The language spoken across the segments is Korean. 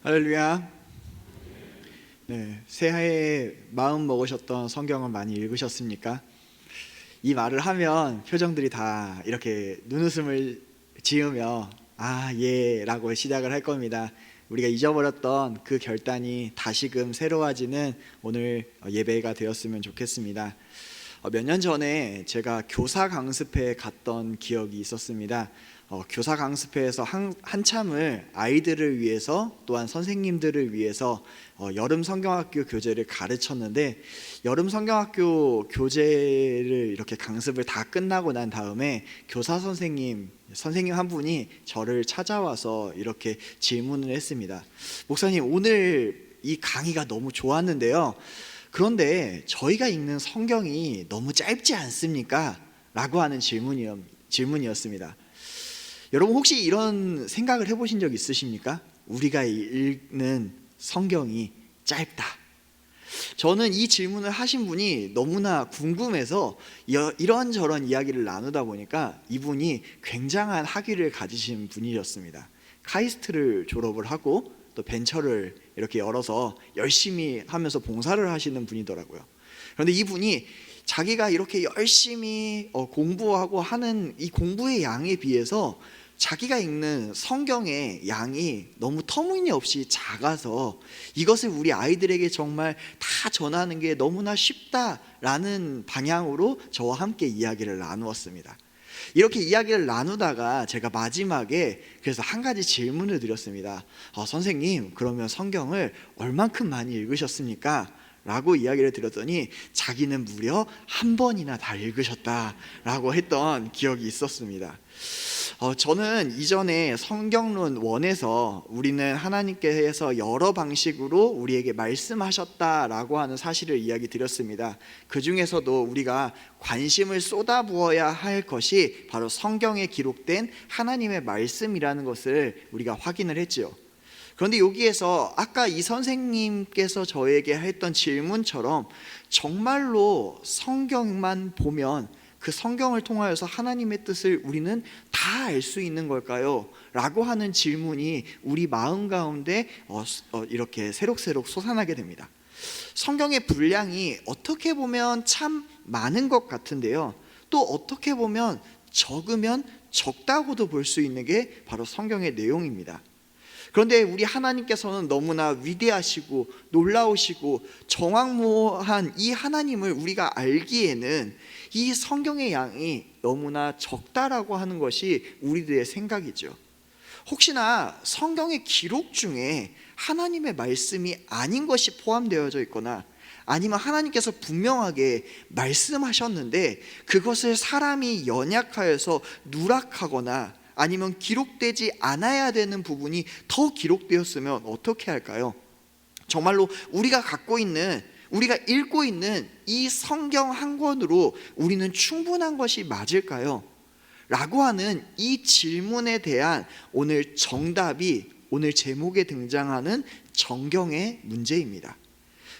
할렐루야. 네, 새해에 마음 먹으셨던 성경은 많이 읽으셨습니까? 이 말을 하면 표정들이 다 이렇게 눈웃음을 지으며 예 라고 시작을 할 겁니다. 우리가 잊어버렸던 그 결단이 다시금 새로워지는 오늘 예배가 되었으면 좋겠습니다. 몇 년 전에 제가 교사 강습회 갔던 기억이 있었습니다. 교사 강습회에서 한참을 아이들을 위해서 또한 선생님들을 위해서 여름 성경학교 교재를 가르쳤는데, 여름 성경학교 교재를 이렇게 강습을 다 끝나고 난 다음에 교사 선생님 한 분이 저를 찾아와서 이렇게 질문을 했습니다. 목사님, 오늘 이 강의가 너무 좋았는데요, 그런데 저희가 읽는 성경이 너무 짧지 않습니까? 라고 하는 질문이었습니다. 여러분, 혹시 이런 생각을 해보신 적 있으십니까? 우리가 읽는 성경이 짧다. 저는 이 질문을 하신 분이 너무나 궁금해서 이런저런 이야기를 나누다 보니까 이분이 굉장한 학위를 가지신 분이었습니다. 카이스트를 졸업을 하고 또 벤처를 이렇게 열어서 열심히 하면서 봉사를 하시는 분이더라고요. 그런데 이분이 자기가 이렇게 열심히 공부하고 하는 이 공부의 양에 비해서 자기가 읽는 성경의 양이 너무 터무니없이 작아서 이것을 우리 아이들에게 정말 다 전하는 게 너무나 쉽다라는 방향으로 저와 함께 이야기를 나누었습니다. 이렇게 이야기를 나누다가 제가 마지막에 그래서 한 가지 질문을 드렸습니다. 선생님, 그러면 성경을 얼만큼 많이 읽으셨습니까? 라고 이야기를 드렸더니 자기는 무려 한 번이나 다 읽으셨다라고 했던 기억이 있었습니다. 저는 이전에 성경론 1에서 우리는 하나님께서 여러 방식으로 우리에게 말씀하셨다라고 하는 사실을 이야기 드렸습니다. 그 중에서도 우리가 관심을 쏟아부어야 할 것이 바로 성경에 기록된 하나님의 말씀이라는 것을 우리가 확인을 했죠. 그런데 여기에서 아까 이 선생님께서 저에게 했던 질문처럼 정말로 성경만 보면 그 성경을 통하여서 하나님의 뜻을 우리는 다 알 수 있는 걸까요? 라고 하는 질문이 우리 마음 가운데 이렇게 새록새록 솟아나게 됩니다. 성경의 분량이 어떻게 보면 참 많은 것 같은데요, 또 어떻게 보면 적으면 적다고도 볼 수 있는 게 바로 성경의 내용입니다. 그런데 우리 하나님께서는 너무나 위대하시고 놀라우시고 정확무한 이 하나님을 우리가 알기에는 이 성경의 양이 너무나 적다라고 하는 것이 우리들의 생각이죠. 혹시나 성경의 기록 중에 하나님의 말씀이 아닌 것이 포함되어져 있거나 아니면 하나님께서 분명하게 말씀하셨는데 그것을 사람이 연약하여서 누락하거나 아니면 기록되지 않아야 되는 부분이 더 기록되었으면 어떻게 할까요? 정말로 우리가 읽고 있는 이 성경 한 권으로 우리는 충분한 것이 맞을까요? 라고 하는 이 질문에 대한 오늘 정답이 오늘 제목에 등장하는 정경의 문제입니다.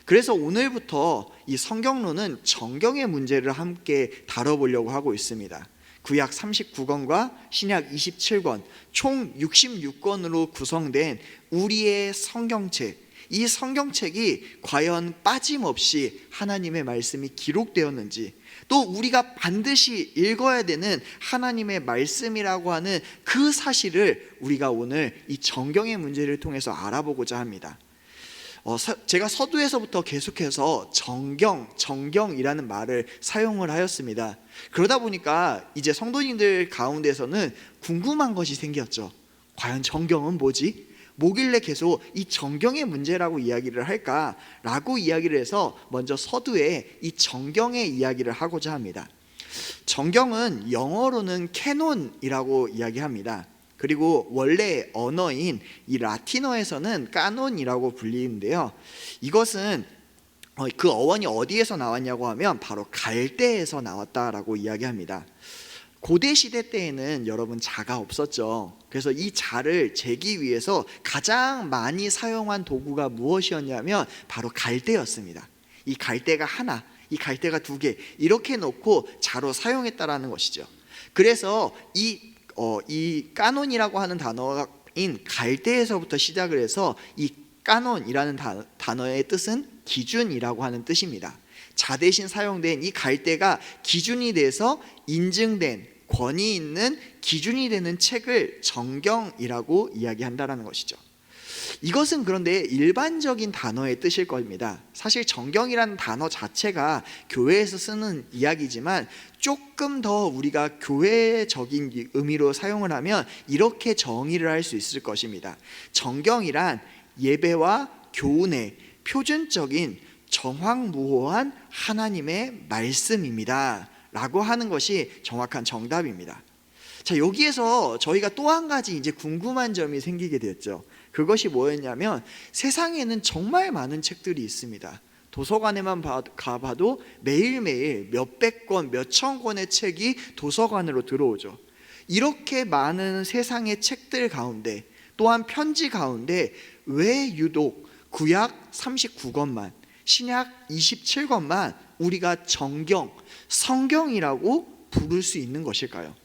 그래서 오늘부터 이 성경론은 정경의 문제를 함께 다뤄보려고 하고 있습니다. 구약 39권과 신약 27권 총 66권으로 구성된 우리의 성경책, 이 성경책이 과연 빠짐없이 하나님의 말씀이 기록되었는지, 또 우리가 반드시 읽어야 되는 하나님의 말씀이라고 하는 그 사실을 우리가 오늘 이 정경의 문제를 통해서 알아보고자 합니다. 제가 서두에서부터 계속해서 정경이라는 말을 사용을 하였습니다. 그러다 보니까 이제 성도님들 가운데서는 궁금한 것이 생겼죠. 과연 정경은 뭐지? 뭐길래 계속 이 정경의 문제라고 이야기를 할까라고 이야기를 해서 먼저 서두에 이 정경의 이야기를 하고자 합니다. 정경은 영어로는 캐논이라고 이야기합니다. 그리고 원래 언어인 이 라틴어에서는 까논이라고 불리는데요, 이것은 그 어원이 어디에서 나왔냐고 하면 바로 갈대에서 나왔다라고 이야기합니다. 고대 시대 때에는 여러분 자가 없었죠. 그래서 이 자를 재기 위해서 가장 많이 사용한 도구가 무엇이었냐면 바로 갈대였습니다. 이 갈대가 하나, 이 갈대가 2개 이렇게 놓고 자로 사용했다라는 것이죠. 그래서 이 까논이라고 하는 단어가 단어인 갈대에서부터 시작을 해서 이 까논이라는 단어의 뜻은 기준이라고 하는 뜻입니다. 자 대신 사용된 이 갈대가 기준이 돼서 인증된 권위 있는 기준이 되는 책을 정경이라고 이야기한다라는 것이죠. 이것은 그런데 일반적인 단어의 뜻일 겁니다. 사실 정경이라는 단어 자체가 교회에서 쓰는 이야기지만 조금 더 우리가 교회적인 의미로 사용을 하면 이렇게 정의를 할 수 있을 것입니다. 정경이란 예배와 교훈의 표준적인 정확무호한 하나님의 말씀입니다 라고 하는 것이 정확한 정답입니다. 자, 여기에서 저희가 또 한 가지 이제 궁금한 점이 생기게 되었죠. 그것이 뭐였냐면 세상에는 정말 많은 책들이 있습니다. 도서관에만 가봐도 매일매일 몇백 권, 몇천 권의 책이 도서관으로 들어오죠. 이렇게 많은 세상의 책들 가운데 또한 편지 가운데 왜 유독 구약 39권만, 신약 27권만 우리가 정경, 성경이라고 부를 수 있는 것일까요?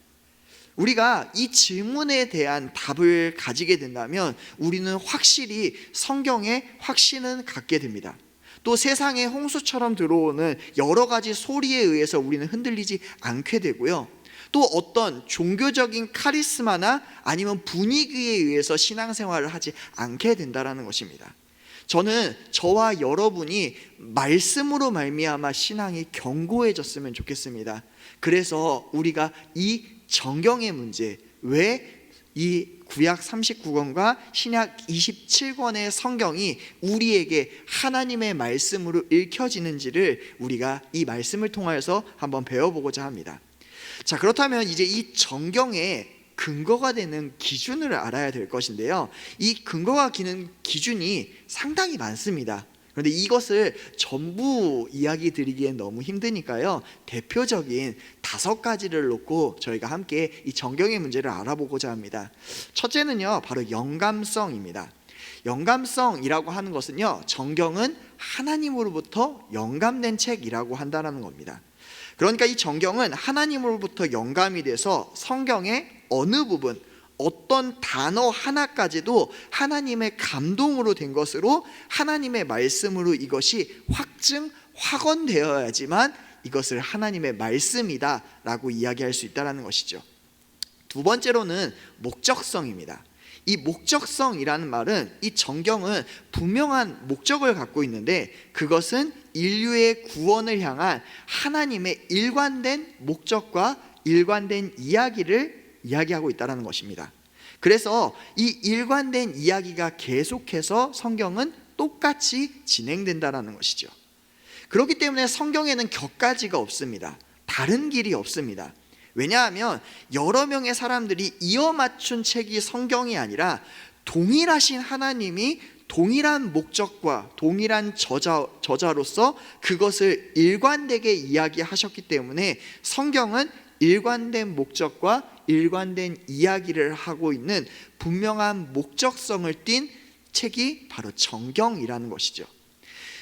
우리가 이 질문에 대한 답을 가지게 된다면 우리는 확실히 성경에 확신은 갖게 됩니다. 또 세상에 홍수처럼 들어오는 여러 가지 소리에 의해서 우리는 흔들리지 않게 되고요. 또 어떤 종교적인 카리스마나 아니면 분위기에 의해서 신앙생활을 하지 않게 된다는 것입니다. 저는 저와 여러분이 말씀으로 말미암아 신앙이 견고해졌으면 좋겠습니다. 그래서 우리가 이 정경의 문제, 왜 이 구약 39권과 신약 27권의 성경이 우리에게 하나님의 말씀으로 읽혀지는지를 우리가 이 말씀을 통하여서 한번 배워보고자 합니다. 자, 그렇다면 이제 이 정경의 근거가 되는 기준을 알아야 될 것인데요, 이 근거가 되는 기준이 상당히 많습니다. 그런데 이것을 전부 이야기 드리기엔 너무 힘드니까요, 대표적인 5가지를 놓고 저희가 함께 이 정경의 문제를 알아보고자 합니다. 첫째는요, 바로 영감성입니다. 영감성이라고 하는 것은요, 정경은 하나님으로부터 영감된 책이라고 한다는 겁니다. 그러니까 이 정경은 하나님으로부터 영감이 돼서 성경의 어느 부분, 어떤 단어 하나까지도 하나님의 감동으로 된 것으로, 하나님의 말씀으로 이것이 확언되어야지만 이것을 하나님의 말씀이다 라고 이야기할 수 있다는 것이죠. 두 번째로는 목적성입니다. 이 목적성이라는 말은, 이 정경은 분명한 목적을 갖고 있는데 그것은 인류의 구원을 향한 하나님의 일관된 목적과 일관된 이야기를 이야기하고 있다는 것입니다. 그래서 이 일관된 이야기가 계속해서 성경은 똑같이 진행된다는 것이죠. 그렇기 때문에 성경에는 격가지가 없습니다. 다른 길이 없습니다. 왜냐하면 여러 명의 사람들이 이어 맞춘 책이 성경이 아니라 동일하신 하나님이 동일한 목적과 동일한 저자로서 그것을 일관되게 이야기하셨기 때문에 성경은 일관된 목적과 일관된 이야기를 하고 있는 분명한 목적성을 띤 책이 바로 정경이라는 것이죠.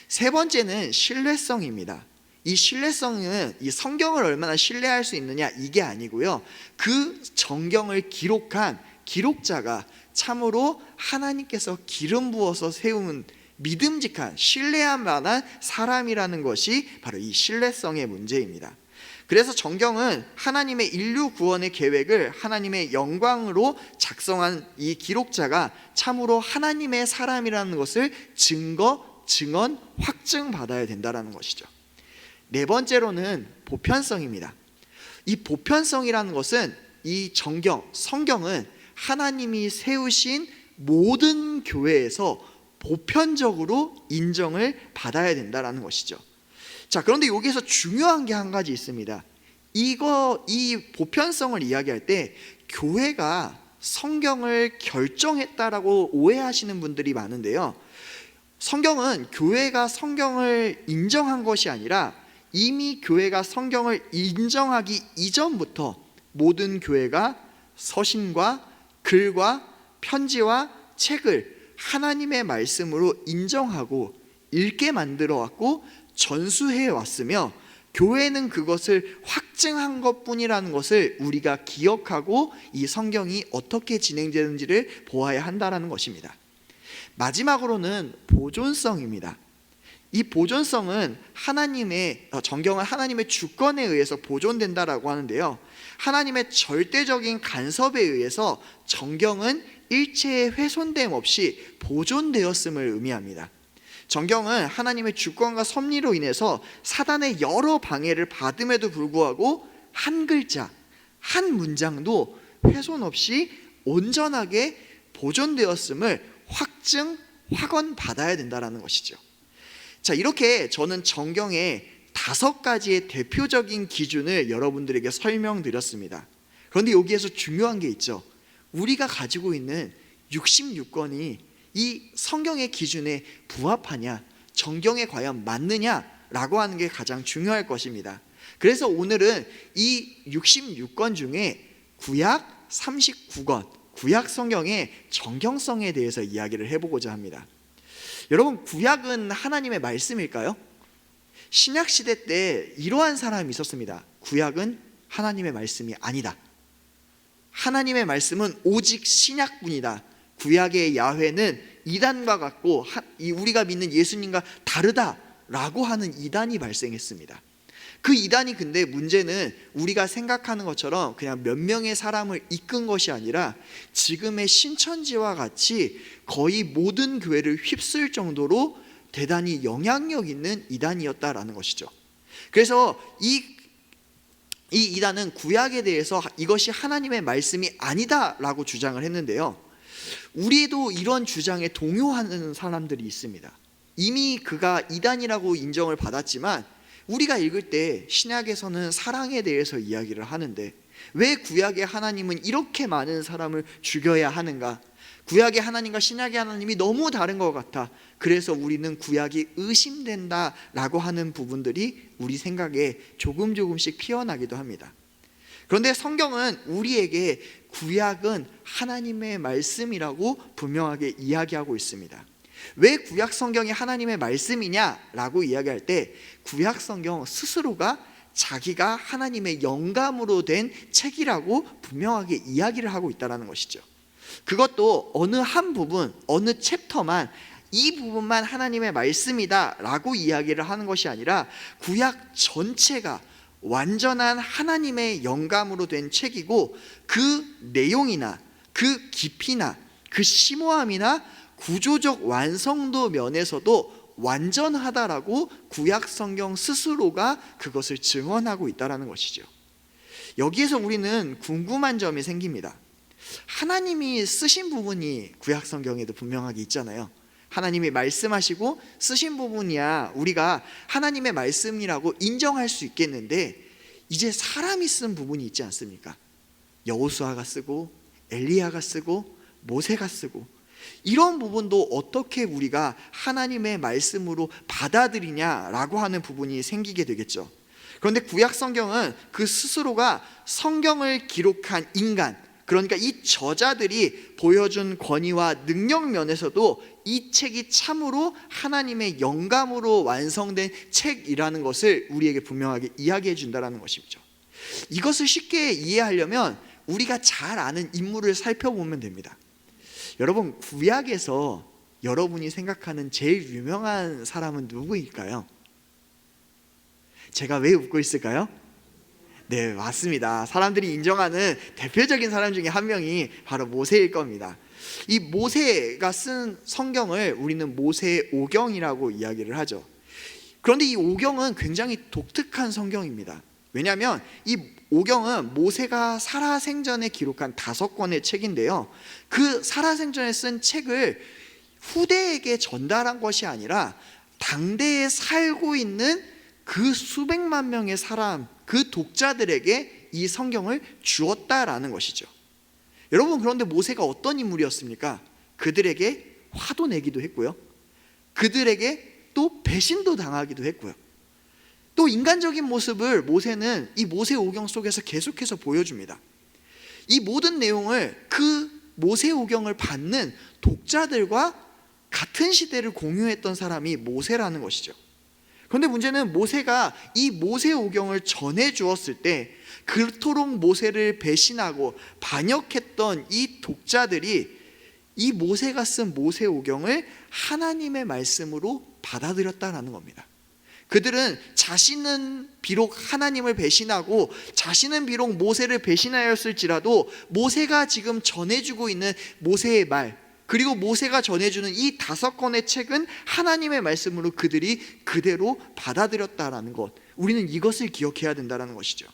세 번째는 신뢰성입니다. 이 신뢰성은 이 성경을 얼마나 신뢰할 수 있느냐 이게 아니고요, 그 정경을 기록한 기록자가 참으로 하나님께서 기름 부어서 세운 믿음직한 신뢰할 만한 사람이라는 것이 바로 이 신뢰성의 문제입니다. 그래서 정경은 하나님의 인류 구원의 계획을 하나님의 영광으로 작성한 이 기록자가 참으로 하나님의 사람이라는 것을 증언, 확증받아야 된다는 것이죠. 네 번째로는 보편성입니다. 이 보편성이라는 것은 이 성경은 하나님이 세우신 모든 교회에서 보편적으로 인정을 받아야 된다는 것이죠. 자, 그런데 여기에서 중요한 게 한 가지 있습니다. 이 보편성을 이야기할 때 교회가 성경을 결정했다라고 오해하시는 분들이 많은데요, 성경은 교회가 성경을 인정한 것이 아니라 이미 교회가 성경을 인정하기 이전부터 모든 교회가 서신과 글과 편지와 책을 하나님의 말씀으로 인정하고 읽게 만들어 왔고 전수해 왔으며, 교회는 그것을 확증한 것뿐이라는 것을 우리가 기억하고 이 성경이 어떻게 진행되는지를 보아야 한다는 것입니다. 마지막으로는 보존성입니다. 이 보존성은 정경은 하나님의 주권에 의해서 보존된다라고 하는데요, 하나님의 절대적인 간섭에 의해서 정경은 일체의 훼손됨 없이 보존되었음을 의미합니다. 정경은 하나님의 주권과 섭리로 인해서 사단의 여러 방해를 받음에도 불구하고 한 글자, 한 문장도 훼손 없이 온전하게 보존되었음을 확언받아야 된다는 것이죠. 자, 이렇게 저는 정경의 5가지의 대표적인 기준을 여러분들에게 설명드렸습니다. 그런데 여기에서 중요한 게 있죠. 우리가 가지고 있는 66권이 이 성경의 기준에 부합하냐, 정경에 과연 맞느냐라고 하는 게 가장 중요할 것입니다. 그래서 오늘은 이 66권 중에 구약 39권, 구약 성경의 정경성에 대해서 이야기를 해보고자 합니다. 여러분, 구약은 하나님의 말씀일까요? 신약 시대 때 이러한 사람이 있었습니다. 구약은 하나님의 말씀이 아니다. 하나님의 말씀은 오직 신약뿐이다. 구약의 야훼는 이단과 같고 우리가 믿는 예수님과 다르다라고 하는 이단이 발생했습니다. 그 이단이 근데 문제는 우리가 생각하는 것처럼 그냥 몇 명의 사람을 이끈 것이 아니라 지금의 신천지와 같이 거의 모든 교회를 휩쓸 정도로 대단히 영향력 있는 이단이었다라는 것이죠. 그래서 이 이단은 구약에 대해서 이것이 하나님의 말씀이 아니다라고 주장을 했는데요, 우리도 이런 주장에 동요하는 사람들이 있습니다. 이미 그가 이단이라고 인정을 받았지만 우리가 읽을 때 신약에서는 사랑에 대해서 이야기를 하는데 왜 구약의 하나님은 이렇게 많은 사람을 죽여야 하는가? 구약의 하나님과 신약의 하나님이 너무 다른 것 같아. 그래서 우리는 구약이 의심된다라고 하는 부분들이 우리 생각에 조금씩 피어나기도 합니다. 그런데 성경은 우리에게 구약은 하나님의 말씀이라고 분명하게 이야기하고 있습니다. 왜 구약 성경이 하나님의 말씀이냐라고 이야기할 때 구약 성경 스스로가 자기가 하나님의 영감으로 된 책이라고 분명하게 이야기를 하고 있다는 것이죠. 그것도 어느 한 부분, 어느 챕터만, 이 부분만 하나님의 말씀이다라고 이야기를 하는 것이 아니라 구약 전체가 완전한 하나님의 영감으로 된 책이고 그 내용이나 그 깊이나 그 심오함이나 구조적 완성도 면에서도 완전하다라고 구약 성경 스스로가 그것을 증언하고 있다는 것이죠. 여기에서 우리는 궁금한 점이 생깁니다. 하나님이 쓰신 부분이 구약 성경에도 분명하게 있잖아요. 하나님이 말씀하시고 쓰신 부분이야 우리가 하나님의 말씀이라고 인정할 수 있겠는데, 이제 사람이 쓴 부분이 있지 않습니까? 여호수아가 쓰고 엘리야가 쓰고 모세가 쓰고, 이런 부분도 어떻게 우리가 하나님의 말씀으로 받아들이냐라고 하는 부분이 생기게 되겠죠. 그런데 구약 성경은 그 스스로가 성경을 기록한 인간, 그러니까 이 저자들이 보여준 권위와 능력 면에서도 이 책이 참으로 하나님의 영감으로 완성된 책이라는 것을 우리에게 분명하게 이야기해 준다는 것이죠. 이것을 쉽게 이해하려면 우리가 잘 아는 인물을 살펴보면 됩니다. 여러분, 구약에서 여러분이 생각하는 제일 유명한 사람은 누구일까요? 제가 왜 웃고 있을까요? 네, 맞습니다. 사람들이 인정하는 대표적인 사람 중에 한 명이 바로 모세일 겁니다. 이 모세가 쓴 성경을 우리는 모세의 오경이라고 이야기를 하죠. 그런데 이 오경은 굉장히 독특한 성경입니다. 왜냐하면 이 오경은 모세가 살아생전에 기록한 5권의 책인데요, 그 살아생전에 쓴 책을 후대에게 전달한 것이 아니라 당대에 살고 있는 그 수백만 명의 사람, 그 독자들에게 이 성경을 주었다라는 것이죠. 여러분, 그런데 모세가 어떤 인물이었습니까? 그들에게 화도 내기도 했고요, 그들에게 또 배신도 당하기도 했고요, 또 인간적인 모습을 모세는 이 모세오경 속에서 계속해서 보여줍니다. 이 모든 내용을 그 모세오경을 받는 독자들과 같은 시대를 공유했던 사람이 모세라는 것이죠. 그런데 문제는 모세가 이 모세오경을 전해 주었을 때 그토록 모세를 배신하고 반역했던 이 독자들이 이 모세가 쓴 모세오경을 하나님의 말씀으로 받아들였다라는 겁니다. 그들은 자신은 비록 하나님을 배신하고 자신은 비록 모세를 배신하였을지라도 모세가 지금 전해주고 있는 모세의 말, 그리고 모세가 전해주는 이 5권의 책은 하나님의 말씀으로 그들이 그대로 받아들였다라는 것, 우리는 이것을 기억해야 된다는 것이죠.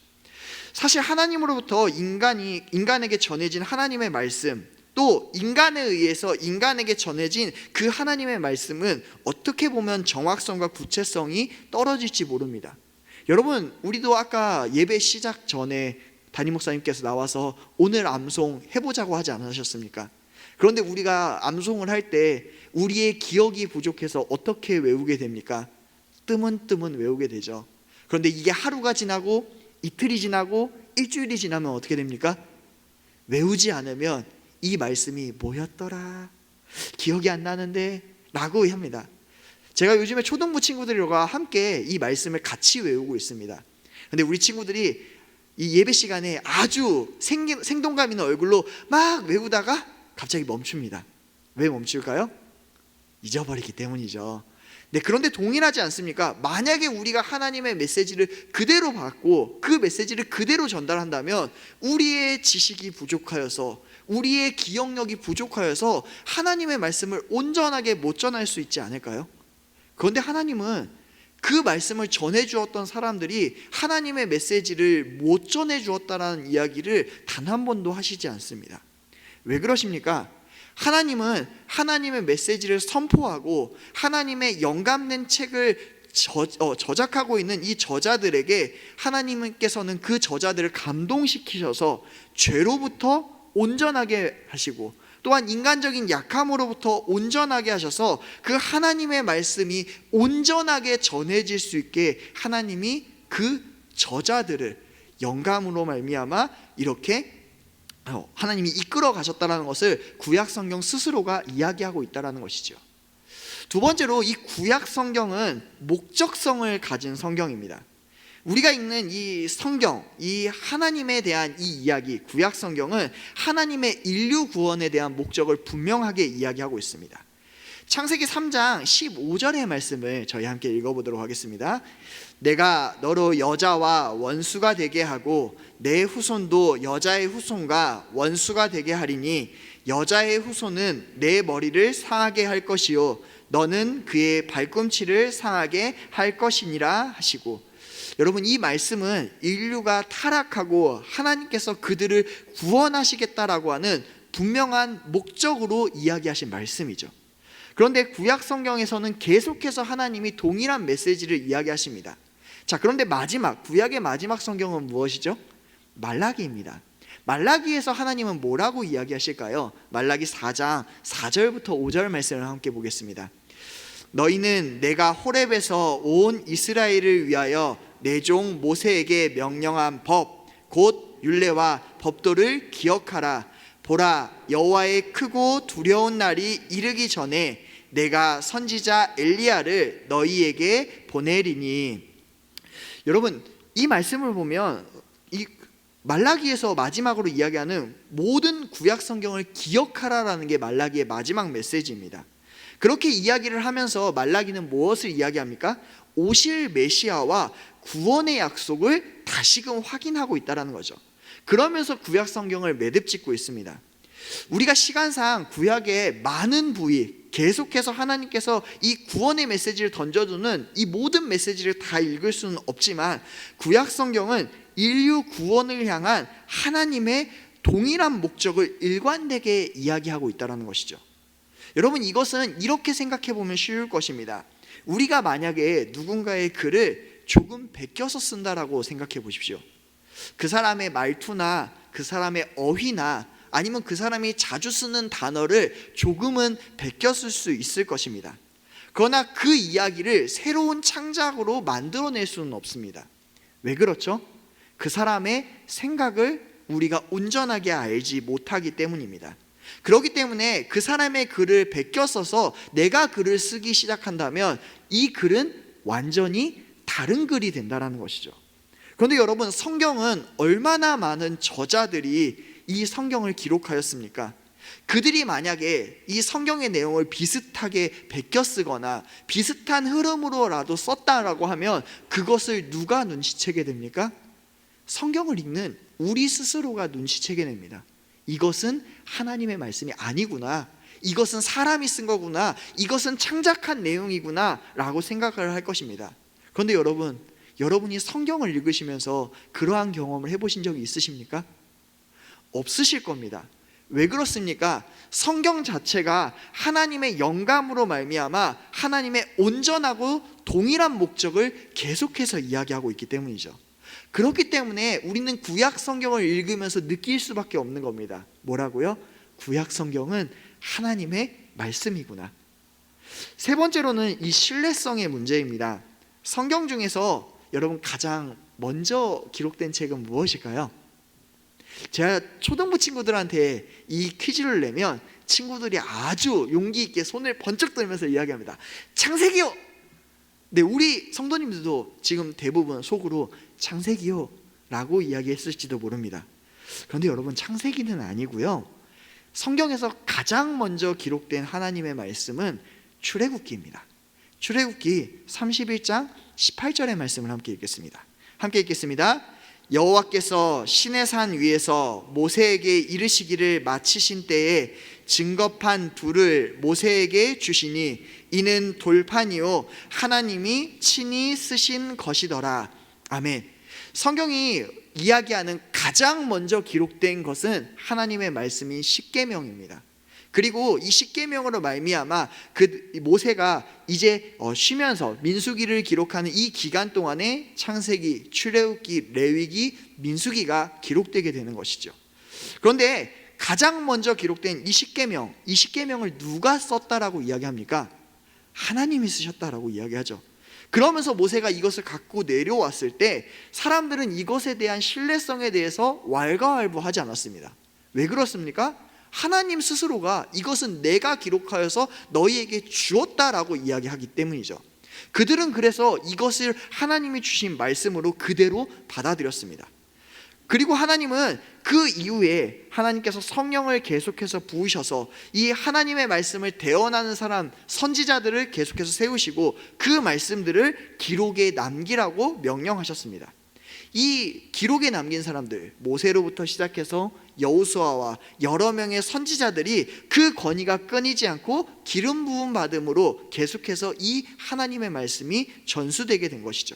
사실 하나님으로부터 인간에게 전해진 하나님의 말씀, 또 인간에 의해서 인간에게 전해진 그 하나님의 말씀은 어떻게 보면 정확성과 구체성이 떨어질지 모릅니다. 여러분, 우리도 아까 예배 시작 전에 담임 목사님께서 나와서 오늘 암송 해보자고 하지 않으셨습니까? 그런데 우리가 암송을 할 때 우리의 기억이 부족해서 어떻게 외우게 됩니까? 뜨문뜨문 외우게 되죠. 그런데 이게 하루가 지나고 이틀이 지나고 일주일이 지나면 어떻게 됩니까? 외우지 않으면 이 말씀이 뭐였더라, 기억이 안 나는데 라고 합니다. 제가 요즘에 초등부 친구들과 함께 이 말씀을 같이 외우고 있습니다. 근데 우리 친구들이 이 예배 시간에 아주 생동감 있는 얼굴로 막 외우다가 갑자기 멈춥니다. 왜 멈출까요? 잊어버리기 때문이죠. 네, 그런데 동일하지 않습니까? 만약에 우리가 하나님의 메시지를 그대로 받고 그 메시지를 그대로 전달한다면 우리의 지식이 부족하여서, 우리의 기억력이 부족하여서 하나님의 말씀을 온전하게 못 전할 수 있지 않을까요? 그런데 하나님은 그 말씀을 전해 주었던 사람들이 하나님의 메시지를 못 전해 주었다라는 이야기를 단 한 번도 하시지 않습니다. 왜 그러십니까? 하나님은 하나님의 메시지를 선포하고 하나님의 영감된 책을 저작하고 있는 이 저자들에게 하나님께서는 그 저자들을 감동시키셔서 죄로부터 온전하게 하시고 또한 인간적인 약함으로부터 온전하게 하셔서 그 하나님의 말씀이 온전하게 전해질 수 있게 하나님이 그 저자들을 영감으로 말미암아 이렇게 하나님이 이끌어 가셨다는 것을 구약 성경 스스로가 이야기하고 있다는 것이죠. 두 번째로 이 구약 성경은 목적성을 가진 성경입니다. 우리가 읽는 이 성경, 이 하나님에 대한 이 이야기, 구약 성경은 하나님의 인류 구원에 대한 목적을 분명하게 이야기하고 있습니다. 창세기 3장 15절의 말씀을 저희 함께 읽어보도록 하겠습니다. 내가 너로 여자와 원수가 되게 하고 내 후손도 여자의 후손과 원수가 되게 하리니 여자의 후손은 내 머리를 상하게 할 것이요 너는 그의 발꿈치를 상하게 할 것이니라 하시고, 여러분, 이 말씀은 인류가 타락하고 하나님께서 그들을 구원하시겠다라고 하는 분명한 목적으로 이야기하신 말씀이죠. 그런데 구약 성경에서는 계속해서 하나님이 동일한 메시지를 이야기하십니다. 자, 그런데 구약의 마지막 성경은 무엇이죠? 말라기입니다. 말라기에서 하나님은 뭐라고 이야기하실까요? 말라기 4장 4절부터 5절 말씀을 함께 보겠습니다. 너희는 내가 호렙에서 온 이스라엘을 위하여 내 종 모세에게 명령한 법 곧 율례와 법도를 기억하라. 보라, 여호와의 크고 두려운 날이 이르기 전에 내가 선지자 엘리야를 너희에게 보내리니. 여러분, 이 말씀을 보면 이 말라기에서 마지막으로 이야기하는 모든 구약 성경을 기억하라라는 게 말라기의 마지막 메시지입니다. 그렇게 이야기를 하면서 말라기는 무엇을 이야기합니까? 오실 메시아와 구원의 약속을 다시금 확인하고 있다는 거죠. 그러면서 구약 성경을 매듭짓고 있습니다. 우리가 시간상 구약의 많은 부위, 계속해서 하나님께서 이 구원의 메시지를 던져두는 이 모든 메시지를 다 읽을 수는 없지만 구약 성경은 인류 구원을 향한 하나님의 동일한 목적을 일관되게 이야기하고 있다는 것이죠. 여러분, 이것은 이렇게 생각해 보면 쉬울 것입니다. 우리가 만약에 누군가의 글을 조금 베껴서 쓴다라고 생각해 보십시오. 그 사람의 말투나 그 사람의 어휘나 아니면 그 사람이 자주 쓰는 단어를 조금은 베꼈을 수 있을 것입니다. 그러나 그 이야기를 새로운 창작으로 만들어낼 수는 없습니다. 왜 그렇죠? 그 사람의 생각을 우리가 온전하게 알지 못하기 때문입니다. 그렇기 때문에 그 사람의 글을 베껴 써서 내가 글을 쓰기 시작한다면 이 글은 완전히 다른 글이 된다는 것이죠. 그런데 여러분, 성경은 얼마나 많은 저자들이 이 성경을 기록하였습니까? 그들이 만약에 이 성경의 내용을 비슷하게 베껴 쓰거나 비슷한 흐름으로라도 썼다라고 하면 그것을 누가 눈치채게 됩니까? 성경을 읽는 우리 스스로가 눈치채게 됩니다. 이것은 하나님의 말씀이 아니구나, 이것은 사람이 쓴 거구나, 이것은 창작한 내용이구나 라고 생각을 할 것입니다. 그런데 여러분이 성경을 읽으시면서 그러한 경험을 해보신 적이 있으십니까? 없으실 겁니다. 왜 그렇습니까? 성경 자체가 하나님의 영감으로 말미암아 하나님의 온전하고 동일한 목적을 계속해서 이야기하고 있기 때문이죠. 그렇기 때문에 우리는 구약 성경을 읽으면서 느낄 수밖에 없는 겁니다. 뭐라고요? 구약 성경은 하나님의 말씀이구나. 세 번째로는 이 신뢰성의 문제입니다. 성경 중에서 여러분 가장 먼저 기록된 책은 무엇일까요? 제가 초등부 친구들한테 이 퀴즈를 내면 친구들이 아주 용기 있게 손을 번쩍 들면서 이야기합니다. 창세기요! 네, 우리 성도님들도 지금 대부분 속으로 창세기요 라고 이야기했을지도 모릅니다. 그런데 여러분, 창세기는 아니고요, 성경에서 가장 먼저 기록된 하나님의 말씀은 출애굽기입니다. 출애굽기 31장 18절의 말씀을 함께 읽겠습니다. 함께 읽겠습니다. 여호와께서 시내산 위에서 모세에게 이르시기를 마치신 때에 증거판 둘을 모세에게 주시니 이는 돌판이요 하나님이 친히 쓰신 것이더라. 아멘. 성경이 이야기하는 가장 먼저 기록된 것은 하나님의 말씀인 십계명입니다. 그리고 이 십계명으로 말미암아 모세가 이제 쉬면서 민수기를 기록하는 이 기간 동안에 창세기, 출애굽기, 레위기, 민수기가 기록되게 되는 것이죠. 그런데 가장 먼저 기록된 이 십계명을 누가 썼다라고 이야기합니까? 하나님이 쓰셨다라고 이야기하죠. 그러면서 모세가 이것을 갖고 내려왔을 때 사람들은 이것에 대한 신뢰성에 대해서 왈가왈부하지 않았습니다. 왜 그렇습니까? 하나님 스스로가 이것은 내가 기록하여서 너희에게 주었다라고 이야기하기 때문이죠. 그들은 그래서 이것을 하나님이 주신 말씀으로 그대로 받아들였습니다. 그리고 하나님은 그 이후에 하나님께서 성령을 계속해서 부으셔서 이 하나님의 말씀을 대언하는 사람, 선지자들을 계속해서 세우시고 그 말씀들을 기록에 남기라고 명령하셨습니다. 이 기록에 남긴 사람들, 모세로부터 시작해서 여호수아와 여러 명의 선지자들이 그 권위가 끊이지 않고 기름 부음 받음으로 계속해서 이 하나님의 말씀이 전수되게 된 것이죠.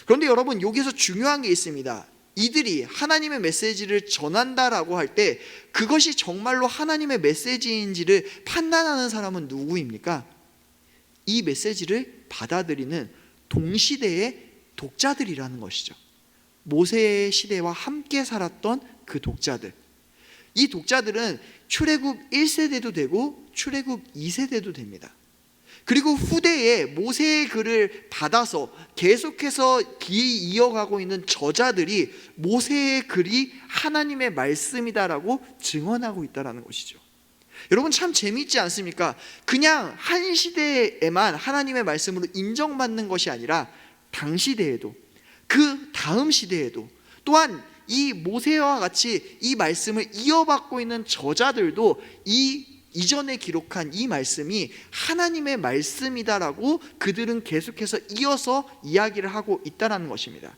그런데 여러분, 여기서 중요한 게 있습니다. 이들이 하나님의 메시지를 전한다라고 할 때 그것이 정말로 하나님의 메시지인지를 판단하는 사람은 누구입니까? 이 메시지를 받아들이는 동시대의 독자들이라는 것이죠. 모세의 시대와 함께 살았던 그 독자들, 이 독자들은 출애굽 1세대도 되고 출애굽 2세대도 됩니다. 그리고 후대에 모세의 글을 받아서 계속해서 이어가고 있는 저자들이 모세의 글이 하나님의 말씀이다라고 증언하고 있다는 것이죠. 여러분, 참 재미있지 않습니까? 그냥 한 시대에만 하나님의 말씀으로 인정받는 것이 아니라 당시대에도, 그 다음 시대에도, 또한 이 모세와 같이 이 말씀을 이어받고 있는 저자들도 이전에 기록한 이 말씀이 하나님의 말씀이다라고 그들은 계속해서 이어서 이야기를 하고 있다는 것입니다.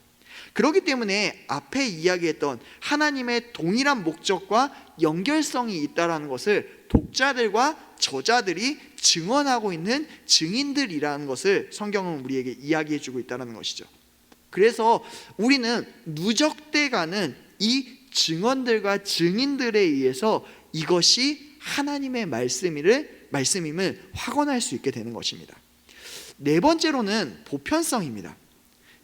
그렇기 때문에 앞에 이야기했던 하나님의 동일한 목적과 연결성이 있다는 것을 독자들과 저자들이 증언하고 있는 증인들이라는 것을 성경은 우리에게 이야기해주고 있다는 것이죠. 그래서 우리는 누적돼가는 이 증언들과 증인들에 의해서 이것이 하나님의 말씀임을 확언할 수 있게 되는 것입니다. 네 번째로는 보편성입니다.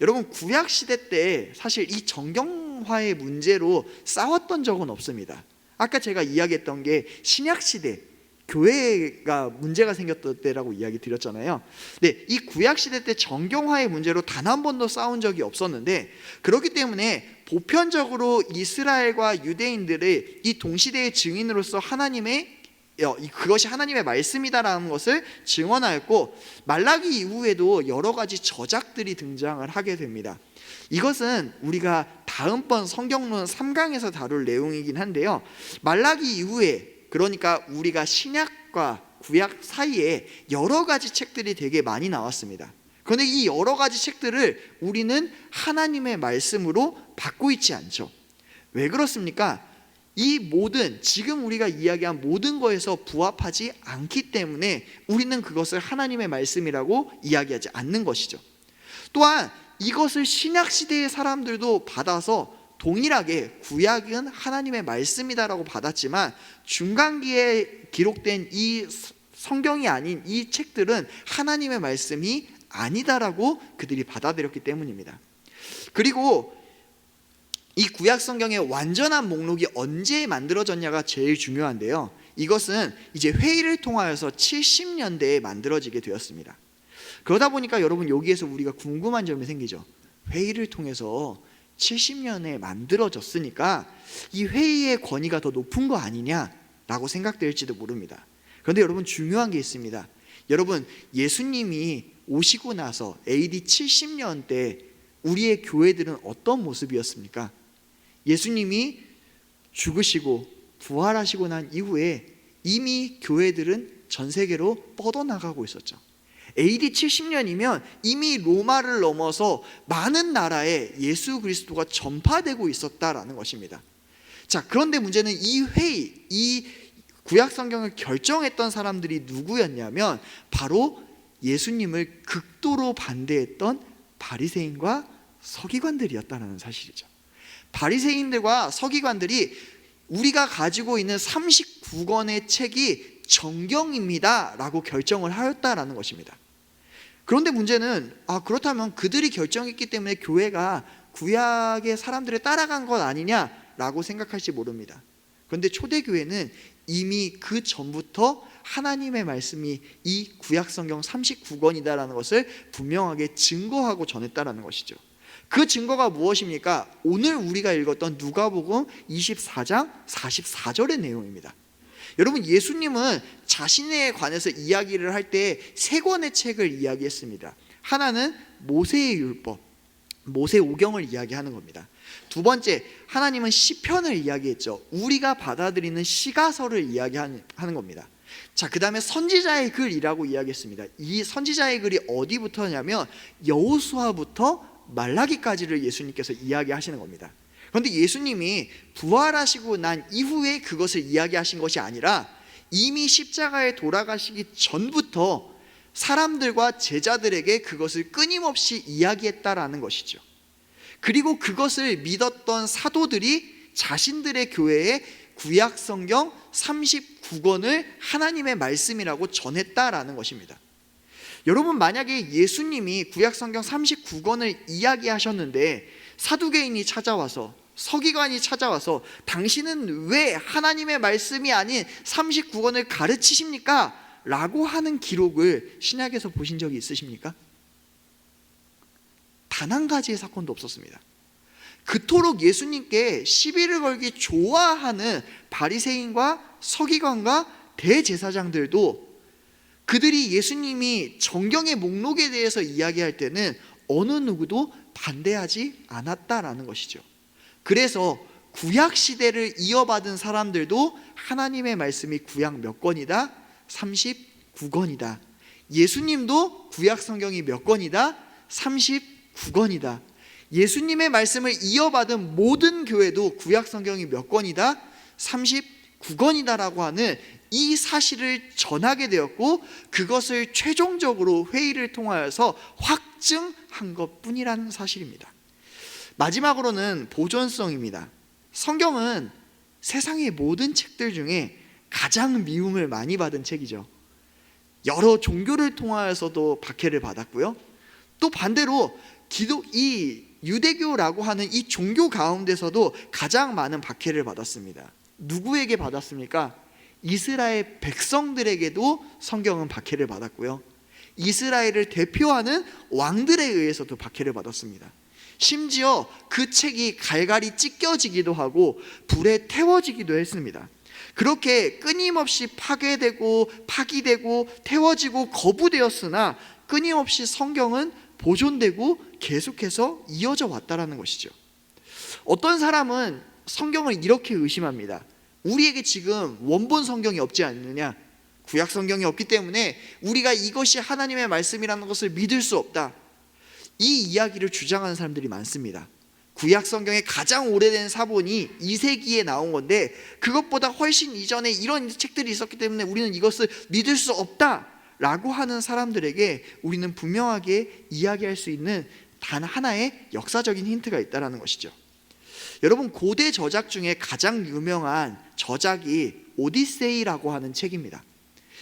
여러분, 구약 시대 때 사실 이 정경화의 문제로 싸웠던 적은 없습니다. 아까 제가 이야기했던 게 신약 시대 교회가 문제가 생겼던 때라고 이야기 드렸잖아요. 네, 이 구약 시대 때 정경화의 문제로 단 한 번도 싸운 적이 없었는데, 그렇기 때문에 보편적으로 이스라엘과 유대인들의 이 동시대의 증인으로서 하나님의 그것이 하나님의 말씀이다라는 것을 증언하였고, 말라기 이후에도 여러 가지 저작들이 등장을 하게 됩니다. 이것은 우리가 다음번 성경론 3강에서 다룰 내용이긴 한데요, 말라기 이후에, 그러니까 우리가 신약과 구약 사이에 여러 가지 책들이 되게 많이 나왔습니다. 그런데 이 여러 가지 책들을 우리는 하나님의 말씀으로 받고 있지 않죠. 왜 그렇습니까? 이 모든, 지금 우리가 이야기한 모든 것에서 부합하지 않기 때문에 우리는 그것을 하나님의 말씀이라고 이야기하지 않는 것이죠. 또한 이것을 신약시대의 사람들도 받아서 동일하게 구약은 하나님의 말씀이다라고 받았지만, 중간기에 기록된 이 성경이 아닌 이 책들은 하나님의 말씀이 아니다라고 그들이 받아들였기 때문입니다. 그리고 이 구약 성경의 완전한 목록이 언제 만들어졌냐가 제일 중요한데요, 이것은 이제 회의를 통하여서 70년대에 만들어지게 되었습니다. 그러다 보니까 여러분, 여기에서 우리가 궁금한 점이 생기죠. 회의를 통해서 70년에 만들어졌으니까 이 회의의 권위가 더 높은 거 아니냐라고 생각될지도 모릅니다. 그런데 여러분, 중요한 게 있습니다. 여러분, 예수님이 오시고 나서 AD 70년 때 우리의 교회들은 어떤 모습이었습니까? 예수님이 죽으시고 부활하시고 난 이후에 이미 교회들은 전 세계로 뻗어나가고 있었죠. AD 70년이면 이미 로마를 넘어서 많은 나라에 예수 그리스도가 전파되고 있었다라는 것입니다. 자, 그런데 문제는 이 회의, 이 구약 성경을 결정했던 사람들이 누구였냐면 바로 예수님을 극도로 반대했던 바리새인과 서기관들이었다는 사실이죠. 바리새인들과 서기관들이 우리가 가지고 있는 39권의 책이 정경입니다 라고 결정을 하였다라는 것입니다. 그런데 문제는, 그렇다면 그들이 결정했기 때문에 교회가 구약의 사람들을 따라간 것 아니냐라고 생각할지 모릅니다. 그런데 초대교회는 이미 그 전부터 하나님의 말씀이 이 구약 성경 39권이다라는 것을 분명하게 증거하고 전했다라는 것이죠. 그 증거가 무엇입니까? 오늘 우리가 읽었던 누가복음 24장 44절의 내용입니다. 여러분, 예수님은 자신에 관해서 이야기를 할 때 세 권의 책을 이야기했습니다. 하나는 모세의 율법, 모세오경을 이야기하는 겁니다. 두 번째, 하나님은 시편을 이야기했죠. 우리가 받아들이는 시가서를 이야기하는 겁니다. 자, 그 다음에 선지자의 글이라고 이야기했습니다. 이 선지자의 글이 어디부터냐면 여호수아부터 말라기까지를 예수님께서 이야기하시는 겁니다. 그런데 예수님이 부활하시고 난 이후에 그것을 이야기하신 것이 아니라 이미 십자가에 돌아가시기 전부터 사람들과 제자들에게 그것을 끊임없이 이야기했다라는 것이죠. 그리고 그것을 믿었던 사도들이 자신들의 교회에 구약 성경 39권을 하나님의 말씀이라고 전했다라는 것입니다. 여러분, 만약에 예수님이 구약 성경 39권을 이야기하셨는데 사두개인이 찾아와서, 서기관이 찾아와서 당신은 왜 하나님의 말씀이 아닌 39권을 가르치십니까? 라고 하는 기록을 신약에서 보신 적이 있으십니까? 단 한 가지의 사건도 없었습니다. 그토록 예수님께 시비를 걸기 좋아하는 바리새인과 서기관과 대제사장들도 그들이 예수님이 정경의 목록에 대해서 이야기할 때는 어느 누구도 반대하지 않았다라는 것이죠. 그래서 구약 시대를 이어받은 사람들도 하나님의 말씀이 구약 몇 권이다? 39권이다. 예수님도 구약 성경이 몇 권이다? 39권이다. 예수님의 말씀을 이어받은 모든 교회도 구약 성경이 몇 권이다? 39권이다라고 하는 이 사실을 전하게 되었고, 그것을 최종적으로 회의를 통하여서 확증한 것뿐이라는 사실입니다. 마지막으로는 보존성입니다. 성경은 세상의 모든 책들 중에 가장 미움을 많이 받은 책이죠. 여러 종교를 통하여서도 박해를 받았고요, 또 반대로 이 유대교라고 하는 이 종교 가운데서도 가장 많은 박해를 받았습니다. 누구에게 받았습니까? 이스라엘 백성들에게도 성경은 박해를 받았고요, 이스라엘을 대표하는 왕들에 의해서도 박해를 받았습니다. 심지어 그 책이 갈갈이 찢겨지기도 하고 불에 태워지기도 했습니다. 그렇게 끊임없이 파괴되고 파기되고 태워지고 거부되었으나 끊임없이 성경은 보존되고 계속해서 이어져 왔다라는 것이죠. 어떤 사람은 성경을 이렇게 의심합니다. 우리에게 지금 원본 성경이 없지 않느냐? 구약 성경이 없기 때문에 우리가 이것이 하나님의 말씀이라는 것을 믿을 수 없다. 이 이야기를 주장하는 사람들이 많습니다. 구약 성경의 가장 오래된 사본이 2세기에 나온 건데 그것보다 훨씬 이전에 이런 책들이 있었기 때문에 우리는 이것을 믿을 수 없다라고 하는 사람들에게 우리는 분명하게 이야기할 수 있는 단 하나의 역사적인 힌트가 있다는 것이죠. 여러분, 고대 저작 중에 가장 유명한 저작이 오디세이라고 하는 책입니다.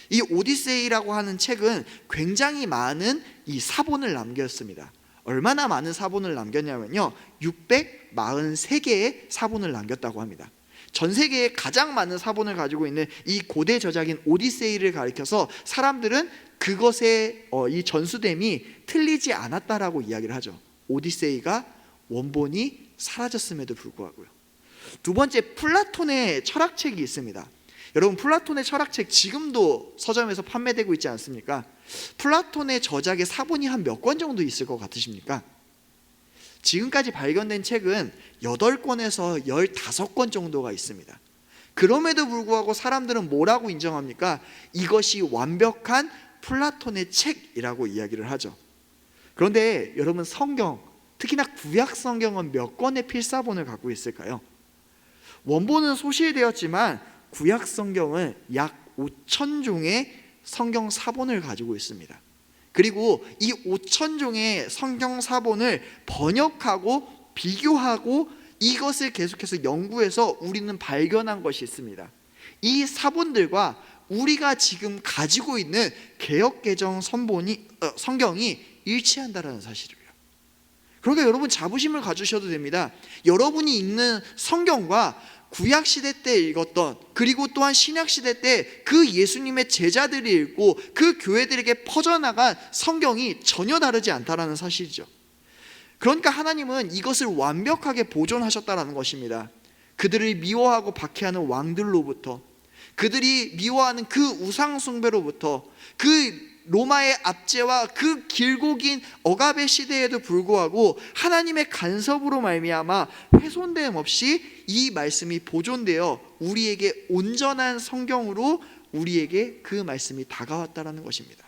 이 오디세이라고 하는 책은 굉장히 많은 이 사본을 남겼습니다. 얼마나 많은 사본을 남겼냐면요, 643개의 사본을 남겼다고 합니다. 전 세계에 가장 많은 사본을 가지고 있는 이 고대 저작인 오디세이를 가리켜서 사람들은 그것의 이 전수됨이 틀리지 않았다라고 이야기를 하죠. 오디세이가 원본이 사라졌음에도 불구하고요. 두 번째, 플라톤의 철학책이 있습니다. 여러분, 플라톤의 철학책 지금도 서점에서 판매되고 있지 않습니까? 플라톤의 저작의 사본이 한 몇 권 정도 있을 것 같으십니까? 지금까지 발견된 책은 8권에서 15권 정도가 있습니다. 그럼에도 불구하고 사람들은 뭐라고 인정합니까? 이것이 완벽한 플라톤의 책이라고 이야기를 하죠. 그런데 여러분, 성경, 특히나 구약 성경은 몇 권의 필사본을 갖고 있을까요? 원본은 소실되었지만 구약 성경은 약 5,000종의 성경 사본을 가지고 있습니다. 그리고 이 5,000종의 성경 사본을 번역하고 비교하고 이것을 계속해서 연구해서 우리는 발견한 것이 있습니다. 이 사본들과 우리가 지금 가지고 있는 개역개정 성경이 일치한다는 사실이에요. 그러니까 여러분, 자부심을 가지셔도 됩니다. 여러분이 읽는 성경과 구약시대 때 읽었던, 그리고 또한 신약시대 때 그 예수님의 제자들이 읽고 그 교회들에게 퍼져나간 성경이 전혀 다르지 않다는 사실이죠. 그러니까 하나님은 이것을 완벽하게 보존하셨다는 것입니다. 그들을 미워하고 박해하는 왕들로부터, 그들이 미워하는 그 우상 숭배로부터, 그 로마의 압제와 그 길고 긴 억압의 시대에도 불구하고 하나님의 간섭으로 말미암아 훼손됨 없이 이 말씀이 보존되어 우리에게 온전한 성경으로 우리에게 그 말씀이 다가왔다는 것입니다.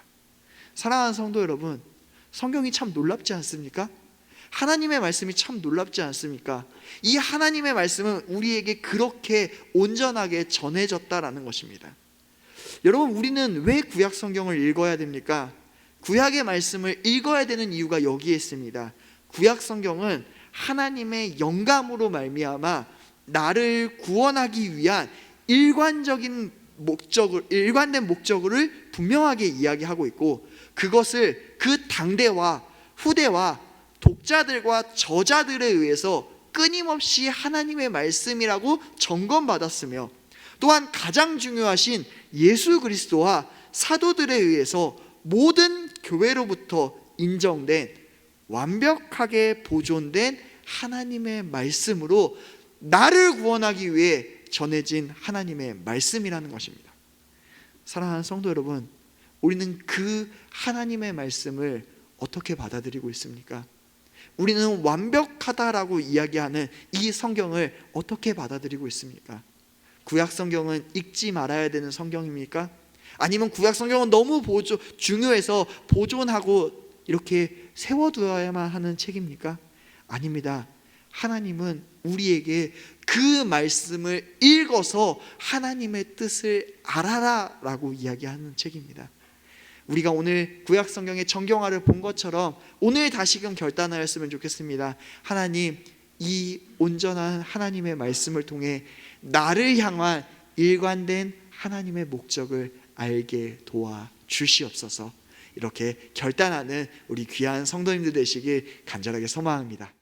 사랑하는 성도 여러분, 성경이 참 놀랍지 않습니까? 하나님의 말씀이 참 놀랍지 않습니까? 이 하나님의 말씀은 우리에게 그렇게 온전하게 전해졌다라는 것입니다. 여러분, 우리는 왜 구약 성경을 읽어야 됩니까? 구약의 말씀을 읽어야 되는 이유가 여기에 있습니다. 구약 성경은 하나님의 영감으로 말미암아 나를 구원하기 위한 일관된 목적을 분명하게 이야기하고 있고, 그것을 그 당대와 후대와 독자들과 저자들에 의해서 끊임없이 하나님의 말씀이라고 점검받았으며, 또한 가장 중요하신 예수 그리스도와 사도들에 의해서 모든 교회로부터 인정된 완벽하게 보존된 하나님의 말씀으로 나를 구원하기 위해 전해진 하나님의 말씀이라는 것입니다. 사랑하는 성도 여러분, 우리는 그 하나님의 말씀을 어떻게 받아들이고 있습니까? 우리는 완벽하다라고 이야기하는 이 성경을 어떻게 받아들이고 있습니까? 구약 성경은 읽지 말아야 되는 성경입니까? 아니면 구약 성경은 너무 중요해서 보존하고 이렇게 세워두어야만 하는 책입니까? 아닙니다. 하나님은 우리에게 그 말씀을 읽어서 하나님의 뜻을 알아라 라고 이야기하는 책입니다. 우리가 오늘 구약 성경의 정경화를 본 것처럼 오늘 다시금 결단하였으면 좋겠습니다. 하나님, 이 온전한 하나님의 말씀을 통해 나를 향한 일관된 하나님의 목적을 알게 도와 주시옵소서. 이렇게 결단하는 우리 귀한 성도님들 되시길 간절하게 소망합니다.